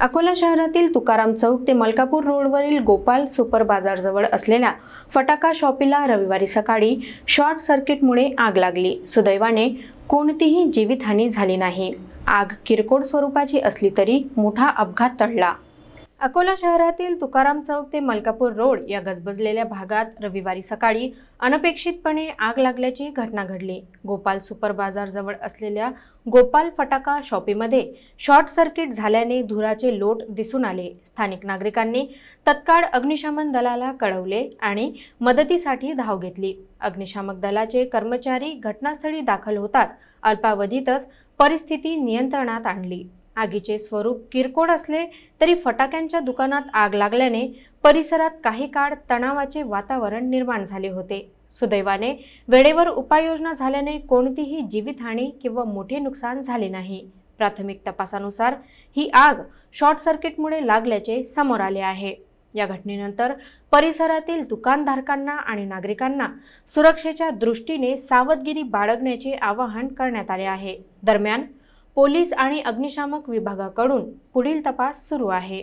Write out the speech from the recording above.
अकोला शहरातील तुकाराम चौक ते मलकापूर रोडवरील गोपाल सुपर बाजारजवळ असलेल्या फटाका शॉपीला रविवारी सकाळी शॉर्ट सर्किटमुळे आग लागली। सुदैवाने कोणतीही जीवितहानी झाली नाही। आग किरकोळ स्वरूपाची असली तरी मोठा अपघात टळला। अकोला शहरातील तुकाराम चौक ते मलकापूर रोड या गजबजलेल्या भागात रविवारी सकाळी अनपेक्षितपणे आग लागल्याची घटना घडली। गोपाल सुपर बाजार जवळ असलेल्या गोपाल फटाका शॉपीमध्ये शॉर्ट सर्किट झाल्याने धुराचे लोट दिसून आले। स्थानिक नागरिकांनी तत्काळ अग्निशमन दलाला कळवले आणि मदतीसाठी धाव घेतली। अग्निशामक दलाचे कर्मचारी घटनास्थळी दाखल होताच अल्पावधीतच परिस्थिती नियंत्रणात आणली। आगीचे स्वरूप किरकोळ असले तरी फटाक्यांच्या दुकानात आग लागल्याने परिसरात काही काळ तणावाचे वातावरण निर्माण झाले होते। सुदैवाने वेळेवर उपाययोजना झाल्याने कोणतीही जीवितहानी किंवा मोठे नुकसान झाले नाही। प्राथमिक तपासानुसार ही आग शॉर्ट सर्किटमुळे लागल्याचे समोर आले आहे। या घटनेनंतर परिसरातील दुकानधारकांना आणि नागरिकांना सुरक्षेच्या दृष्टीने सावधगिरी बाळगण्याचे आवाहन करण्यात आले आहे। दरम्यान पोलीस आणि अग्निशामक विभागाकडून पुढील तपास सुरू आहे।